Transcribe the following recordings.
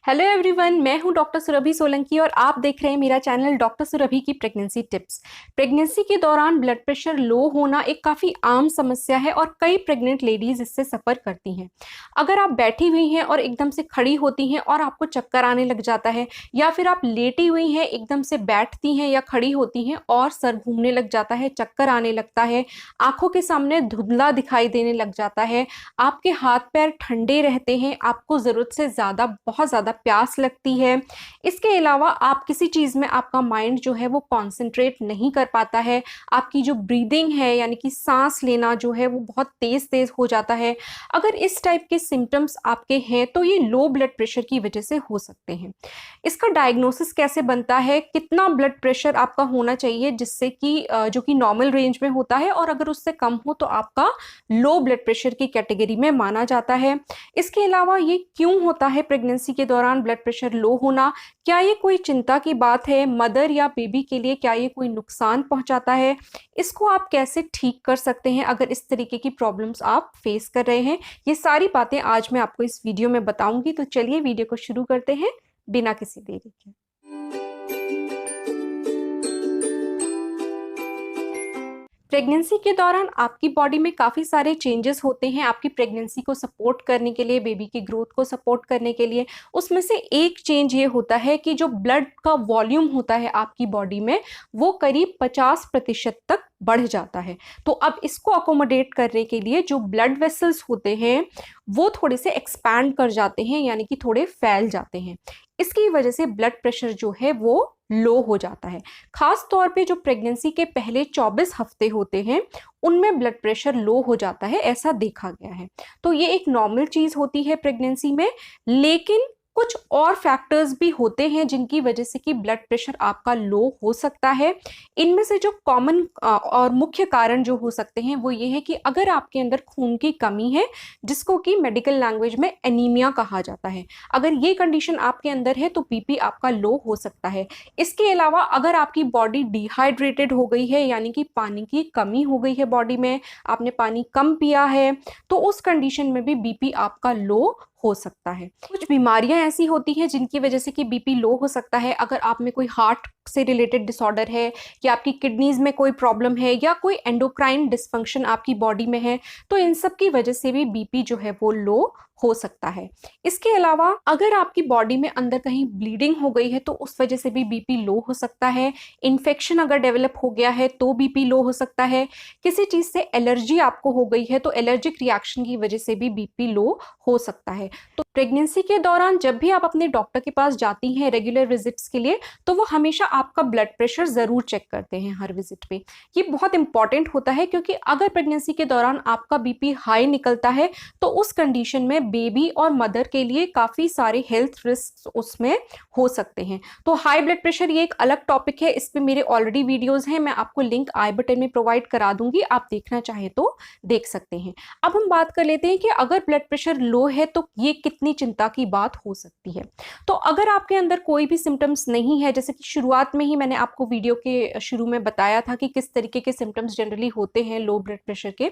Hello everyone, मैं हूं doctor Surabhi Solanki और आप देख रहे हैं मेरा चैनल डॉक्टर सुरभि की प्रेगनेंसी टिप्स। प्रेगनेंसी के दौरान ब्लड प्रेशर लो होना एक काफ़ी आम समस्या है और कई प्रेग्नेंट लेडीज इससे सफ़र करती हैं। अगर आप बैठी हुई हैं और एकदम से खड़ी होती हैं और आपको चक्कर आने लग जाता है, या फिर आप लेटी हुई हैं एकदम से बैठती हैं या खड़ी होती हैं और सर घूमने लग जाता है, चक्कर आने लगता है, आंखों के सामने धुंधला दिखाई देने लग जाता है, आपके हाथ पैर ठंडे रहते हैं, आपको ज़रूरत से ज़्यादा बहुत ज़्यादा प्यास लगती है। इसके अलावा आप किसी चीज़ में आपका माइंड जो है वो कॉन्सेंट्रेट नहीं कर पाता है, आपकी जो ब्रीदिंग है यानी कि सांस लेना जो है वो बहुत तेज़ तेज़ हो जाता है। अगर इस टाइप के सिम्टम्स आपके हैं तो ये लो ब्लड प्रेशर की वजह से हो सकते हैं। इसका डायग्नोसिस कैसे बनता है, कितना ब्लड प्रेशर आपका होना चाहिए जिससे कि जो कि नॉर्मल रेंज में होता है, और अगर उससे कम हो तो आपका लो ब्लड प्रेशर की कैटेगरी में माना जाता है। इसके अलावा ये क्यों होता है प्रेगनेंसी के दौरान ब्लड प्रेशर लो होना, क्या ये कोई चिंता की बात है, मदर या बेबी के लिए क्या ये कोई नुकसान पहुंचाता है, इसको आप कैसे ठीक कर सकते हैं अगर इस तरीके की प्रॉब्लम्स आप फेस कर रहे हैं, ये सारी बातें आज मैं आपको इस वीडियो में बताऊंगी। तो चलिए वीडियो को शुरू करते हैं बिना किसी देरी के। प्रेगनेंसी के दौरान आपकी बॉडी में काफ़ी सारे चेंजेस होते हैं आपकी प्रेगनेंसी को सपोर्ट करने के लिए, बेबी की ग्रोथ को सपोर्ट करने के लिए। उसमें से एक चेंज ये होता है कि जो ब्लड का वॉल्यूम होता है आपकी बॉडी में वो करीब 50% तक बढ़ जाता है। तो अब इसको अकोमोडेट करने के लिए जो ब्लड वेसल्स होते हैं वो थोड़े से एक्सपैंड कर जाते हैं, यानी कि थोड़े फैल जाते हैं। इसकी वजह से ब्लड प्रेशर जो है वो लो हो जाता है। खास तौर पे जो प्रेगनेंसी के पहले 24 हफ्ते होते हैं उनमें ब्लड प्रेशर लो हो जाता है, ऐसा देखा गया है। तो ये एक नॉर्मल चीज़ होती है प्रेगनेंसी में, लेकिन कुछ और फैक्टर्स भी होते हैं जिनकी वजह से कि ब्लड प्रेशर आपका लो हो सकता है। इनमें से जो कॉमन और मुख्य कारण जो हो सकते हैं वो ये है कि अगर आपके अंदर खून की कमी है, जिसको कि मेडिकल लैंग्वेज में एनीमिया कहा जाता है, अगर ये कंडीशन आपके अंदर है तो बीपी आपका लो हो सकता है। इसके अलावा अगर आपकी बॉडी डिहाइड्रेटेड हो गई है, यानी कि पानी की कमी हो गई है बॉडी में, आपने पानी कम पिया है, तो उस कंडीशन में भी बीपी आपका लो हो सकता है। कुछ बीमारियां ऐसी होती हैं जिनकी वजह से कि बीपी लो हो सकता है। अगर आप में कोई हार्ट से रिलेटेड डिसऑर्डर है, या आपकी किडनीज में कोई प्रॉब्लम है, या कोई एंडोक्राइन डिसफंक्शन आपकी बॉडी में है, तो इन सब की वजह से भी बीपी जो है वो लो हो सकता है। इसके अलावा अगर आपकी बॉडी में अंदर कहीं ब्लीडिंग हो गई है तो उस वजह से भी बीपी लो हो सकता है। इन्फेक्शन अगर डेवलप हो गया है तो बीपी लो हो सकता है। किसी चीज़ से एलर्जी आपको हो गई है तो एलर्जिक रिएक्शन की वजह से भी बीपी लो हो सकता है। तो प्रेगनेंसी के दौरान जब भी आप अपने डॉक्टर के पास जाती हैं रेगुलर विजिट्स के लिए, तो वो हमेशा आपका ब्लड प्रेशर ज़रूर चेक करते हैं हर विजिट पे। ये बहुत इंपॉर्टेंट होता है क्योंकि अगर प्रेगनेंसी के दौरान आपका बीपी हाई निकलता है तो उस कंडीशन में बेबी और मदर के लिए काफ़ी सारे हेल्थ रिस्क उसमें हो सकते हैं। तो हाई ब्लड प्रेशर ये एक अलग टॉपिक है, इस पे मेरे ऑलरेडी वीडियोज़ हैं, मैं आपको लिंक आई बटन में प्रोवाइड करा दूंगी, आप देखना चाहें तो देख सकते हैं। अब हम बात कर लेते हैं कि अगर ब्लड प्रेशर लो है तो ये कितनी चिंता की बात हो सकती है। तो अगर आपके अंदर कोई भी सिम्टम्स नहीं है, जैसे कि शुरुआत में ही मैंने आपको वीडियो के शुरू में बताया था कि किस तरीके के सिम्टम्स जनरली होते हैं लो ब्लड प्रेशर के,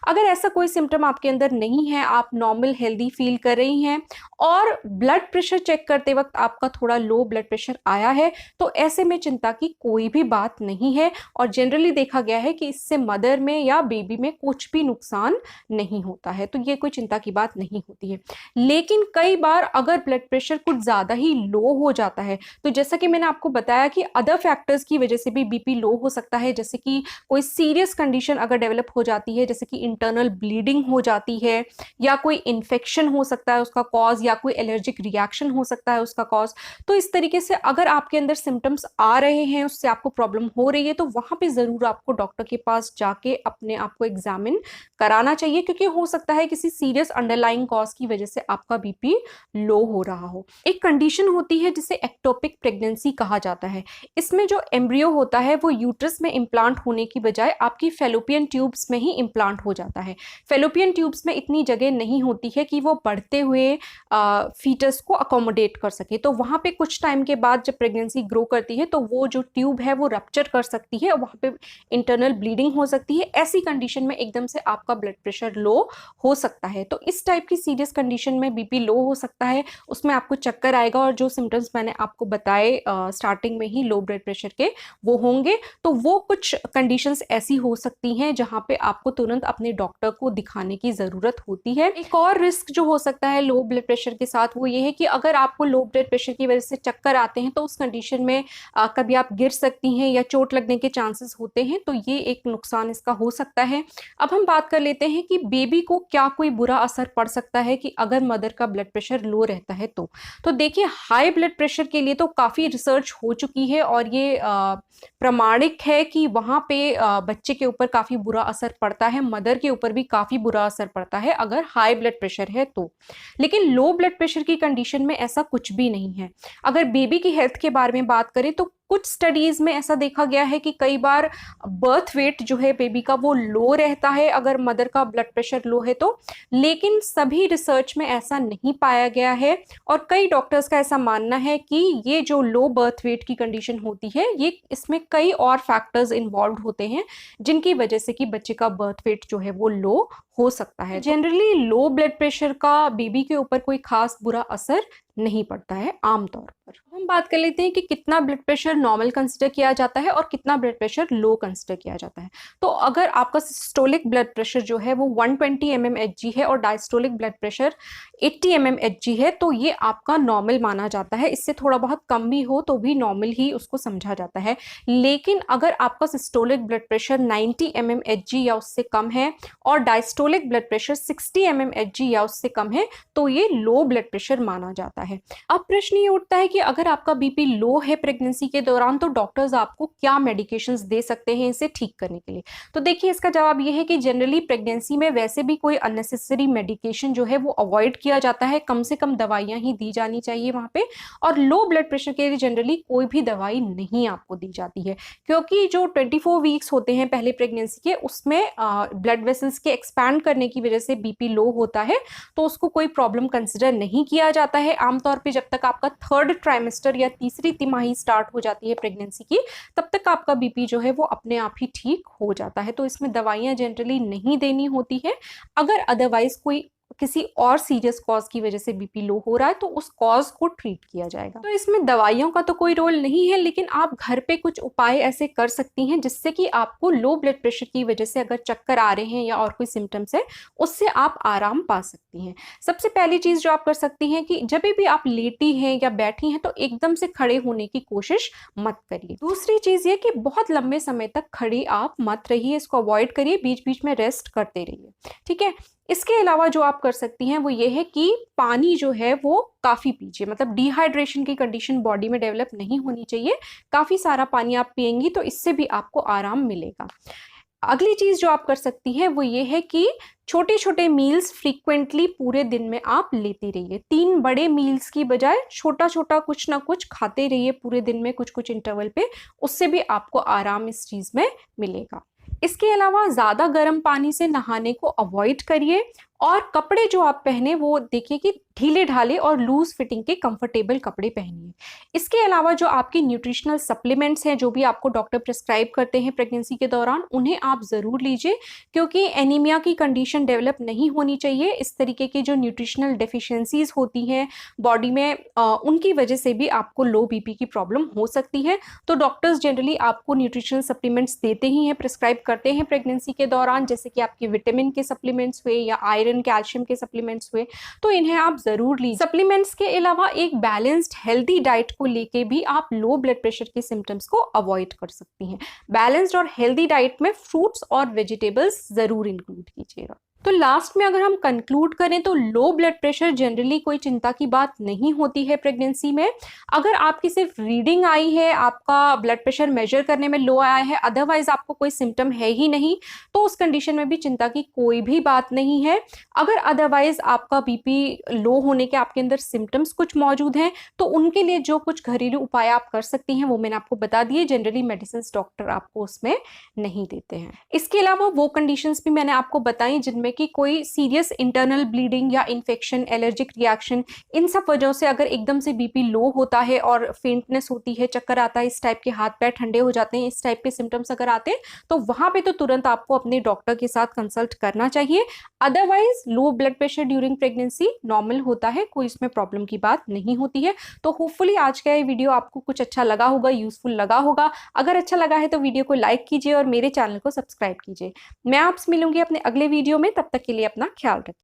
अगर ऐसा कोई सिम्टम आपके अंदर नहीं है, आप नॉर्मल हेल्दी फील कर रही हैं और ब्लड प्रेशर चेक करते वक्त आपका थोड़ा लो ब्लड प्रेशर आया है, तो ऐसे में चिंता की कोई भी बात नहीं है। और जनरली देखा गया है कि इससे मदर में या बेबी में कुछ भी नुकसान नहीं होता है, तो ये कोई चिंता की बात नहीं होती है। लेकिन कई बार अगर ब्लड प्रेशर कुछ ज़्यादा ही लो हो जाता है, तो जैसा कि मैंने आपको बताया कि अदर फैक्टर्स की वजह से भी बीपी लो हो सकता है, जैसे कि कोई सीरियस कंडीशन अगर डेवलप हो जाती है, जैसे कि इंटरनल ब्लीडिंग हो जाती है, या कोई इन्फेक्शन हो सकता है उसका कॉज, या कोई एलर्जिक रिएक्शन हो सकता है उसका कॉज। तो इस तरीके से अगर आपके अंदर सिम्टम्स आ रहे हैं, उससे आपको प्रॉब्लम हो रही है, तो वहाँ पे ज़रूर आपको डॉक्टर के पास जाके अपने आप को एग्जामिन कराना चाहिए, क्योंकि हो सकता है किसी सीरियस अंडरलाइंग कॉज की वजह से आपका बीपी लो हो रहा हो। एक कंडीशन होती है जिसे एक्टोपिक प्रेगनेंसी कहा जाता है। इसमें जो एम्ब्रियो होता है वो यूट्रस में इम्प्लांट होने की बजाय आपकी फेलोपियन ट्यूब्स में ही इम्प्लांट हो जाता है। फेलोपियन ट्यूब्स में इतनी जगह नहीं होती है कि वो वो बढ़ते हुए फीटस को अकोमोडेट कर सके। तो वहाँ पे कुछ टाइम के बाद जब प्रेगनेंसी ग्रो करती है तो वो जो ट्यूब है वो रप्चर कर सकती है और वहाँ पे इंटरनल ब्लीडिंग हो सकती है। ऐसी कंडीशन में एकदम से आपका ब्लड प्रेशर लो हो सकता है। तो इस टाइप की सीरियस कंडीशन में बीपी लो हो सकता है, उसमें आपको चक्कर आएगा और जो सिम्टम्स मैंने आपको बताए स्टार्टिंग में ही लो ब्लड प्रेशर के वो होंगे। तो वो कुछ कंडीशंस ऐसी हो सकती हैं जहाँ पे आपको तुरंत अपने डॉक्टर को दिखाने की ज़रूरत होती है। एक और रिस्क जो हो सकता है लो ब्लड प्रेशर के साथ वो ये है कि अगर आपको लो ब्लड प्रेशर की वजह से चक्कर आते हैं तो उस कंडीशन में कभी आप गिर सकती हैं या चोट लगने के चांसेस होते हैं। तो ये एक नुकसान इसका हो सकता है। अब हम बात कर लेते हैं कि बेबी को क्या कोई बुरा असर पड़ सकता है कि अगर मदर का ब्लड प्रेशर लो रहता है तो देखिए, हाई ब्लड प्रेशर के लिए तो काफ़ी रिसर्च हो चुकी है और ये प्रमाणिक है कि वहाँ पे बच्चे के ऊपर काफ़ी बुरा असर पड़ता है, मदर के ऊपर भी काफ़ी बुरा असर पड़ता है अगर हाई ब्लड प्रेशर है तो। लेकिन लो ब्लड प्रेशर की कंडीशन में ऐसा कुछ भी नहीं है। अगर बेबी की हेल्थ के बारे में बात करें तो कुछ स्टडीज में ऐसा देखा गया है कि कई बार बर्थ वेट जो है बेबी का वो लो रहता है अगर मदर का ब्लड प्रेशर लो है तो। लेकिन सभी रिसर्च में ऐसा नहीं पाया गया है और कई डॉक्टर्स का ऐसा मानना है कि ये जो लो बर्थ वेट की कंडीशन होती है ये इसमें कई और फैक्टर्स इन्वॉल्व होते हैं जिनकी वजह से कि बच्चे का बर्थ वेट जो है वो लो हो सकता है। जनरली लो ब्लड प्रेशर का बेबी के ऊपर कोई खास बुरा असर नहीं पड़ता है आमतौर पर। हम बात कर लेते हैं कि कितना ब्लड प्रेशर नॉर्मल कंसिडर किया जाता है और कितना ब्लड प्रेशर लो कंसिडर किया जाता है। तो अगर आपका सिस्टोलिक ब्लड प्रेशर जो है वो 120 mmHg है और डायस्टोलिक ब्लड प्रेशर 80 mmHg है तो ये आपका नॉर्मल माना जाता है। इससे थोड़ा बहुत कम भी हो तो भी नॉर्मल ही उसको समझा जाता है। लेकिन अगर आपका सिस्टोलिक ब्लड प्रेशर 90 mmHg या उससे कम है और डायस्टोलिक ब्लड प्रेशर 60 mmHg या उससे कम है तो ये लो ब्लड प्रेशर माना जाता है। अब प्रश्न ये उठता है कि अगर आपका बीपी लो है प्रेगनेंसी के दौरान तो डॉक्टर्स आपको क्या मेडिकेशंस दे सकते हैं इसे ठीक करने के लिए। तो देखिए, इसका जवाब ये है कि जनरली प्रेगनेंसी में वैसे भी कोई अननेसेसरी मेडिकेशन जो है वो अवॉइड किया जाता है। कम से कम दवाइयां ही दी जानी चाहिए वहाँ पे। और लो ब्लड प्रेशर के लिए जनरली कोई भी दवाई नहीं आपको दी जाती है क्योंकि जो 24 वीक्स होते हैं पहले प्रेगनेंसी के उसमें ब्लड वेसल्स के एक्सपैंड करने की वजह से बीपी लो होता है तो उसको कोई प्रॉब्लम कंसिडर नहीं किया जाता है। आमतौर पे जब तक आपका थर्ड ट्राइमेस्टर या तीसरी तिमाही स्टार्ट हो जाती है प्रेगनेंसी की तब तक आपका बीपी जो है वो अपने आप ही ठीक हो जाता है। तो इसमें दवाइयां जनरली नहीं देनी होती है। अगर अदरवाइज कोई किसी और सीरियस कॉज की वजह से बीपी लो हो रहा है तो उस कॉज को ट्रीट किया जाएगा। तो इसमें दवाइयों का तो कोई रोल नहीं है, लेकिन आप घर पे कुछ उपाय ऐसे कर सकती हैं जिससे कि आपको लो ब्लड प्रेशर की वजह से अगर चक्कर आ रहे हैं या और कोई सिम्टम्स है उससे आप आराम पा सकती हैं। सबसे पहली चीज जो आप कर सकती हैं कि जब भी आप लेटी हैं या बैठी हैं तो एकदम से खड़े होने की कोशिश मत करिए। दूसरी चीज ये कि बहुत लंबे समय तक खड़ी आप मत रहिए, इसको अवॉइड करिए, बीच बीच में रेस्ट करते रहिए। ठीक है। इसके अलावा जो आप कर सकती हैं वो ये है कि पानी जो है वो काफ़ी पीजिए। मतलब डिहाइड्रेशन की कंडीशन बॉडी में डेवलप नहीं होनी चाहिए। काफ़ी सारा पानी आप पिएंगी तो इससे भी आपको आराम मिलेगा। अगली चीज़ जो आप कर सकती हैं वो ये है कि छोटे छोटे मील्स फ्रीक्वेंटली पूरे दिन में आप लेती रहिए। 3 बड़े मील्स की बजाय छोटा छोटा कुछ ना कुछ खाते रहिए पूरे दिन में कुछ कुछ इंटरवल पे, उससे भी आपको आराम इस चीज़ में मिलेगा। इसके अलावा ज़्यादा गर्म पानी से नहाने को अवॉइड करिए और कपड़े जो आप पहने वो देखिए कि ढीले ढाले और लूज फिटिंग के कंफर्टेबल कपड़े पहनिए। इसके अलावा जो आपके न्यूट्रिशनल सप्लीमेंट्स हैं जो भी आपको डॉक्टर प्रिस्क्राइब करते हैं प्रेगनेंसी के दौरान उन्हें आप ज़रूर लीजिए क्योंकि एनीमिया की कंडीशन डेवलप नहीं होनी चाहिए। इस तरीके की जो न्यूट्रिशनल डेफिशिएंसीज होती हैं बॉडी में उनकी वजह से भी आपको लो बीपी की प्रॉब्लम हो सकती है। तो डॉक्टर्स जनरली आपको न्यूट्रिशनल सप्लीमेंट्स देते ही हैं, प्रिस्क्राइब करते हैं प्रेगनेंसी के दौरान, जैसे कि आपके विटामिन के सप्लीमेंट्स हुए या आयरन कैल्शियम के सप्लीमेंट्स हुए, तो इन्हें आप जरूर लीजिए। सप्लीमेंट्स के अलावा एक बैलेंस्ड हेल्दी डाइट को लेके भी आप लो ब्लड प्रेशर के सिम्टम्स को अवॉइड कर सकती हैं। बैलेंस्ड और हेल्दी डाइट में फ्रूट्स और वेजिटेबल्स जरूर इंक्लूड कीजिएगा। तो लास्ट में अगर हम कंक्लूड करें तो लो ब्लड प्रेशर जनरली कोई चिंता की बात नहीं होती है प्रेगनेंसी में। अगर आपकी सिर्फ रीडिंग आई है, आपका ब्लड प्रेशर मेजर करने में लो आया है, अदरवाइज आपको कोई सिम्टम है ही नहीं, तो उस कंडीशन में भी चिंता की कोई भी बात नहीं है। अगर अदरवाइज आपका बीपी लो होने के आपके अंदर सिम्टम्स कुछ मौजूद हैं तो उनके लिए जो कुछ घरेलू उपाय आप कर सकती हैं वो मैंने आपको बता दिए। जनरली मेडिसिन डॉक्टर आपको उसमें नहीं देते हैं। इसके अलावा वो कंडीशंस भी मैंने आपको बताई जिनमें में कि कोई सीरियस इंटरनल ब्लीडिंग या इन्फेक्शन, एलर्जिक रिएक्शन, इन सब वजहों से अगर एकदम से बीपी लो होता है और फेंटनेस होती है, चक्कर आता है, इस टाइप के हाथ पैर ठंडे हो जाते हैं, इस टाइप के सिम्टम्स अगर आते हैं तो वहां पे तो तुरंत आपको अपने डॉक्टर के साथ कंसल्ट करना चाहिए। Otherwise low blood pressure during pregnancy normal होता है, कोई इसमें प्रॉब्लम की बात नहीं होती है। तो होपफुली आज का ये वीडियो आपको कुछ अच्छा लगा होगा, यूजफुल लगा होगा। अगर अच्छा लगा है तो वीडियो को लाइक कीजिए और मेरे चैनल को सब्सक्राइब कीजिए। मैं आपसे मिलूंगी अपने अगले वीडियो में, तब तक के लिए अपना ख्याल रखिए।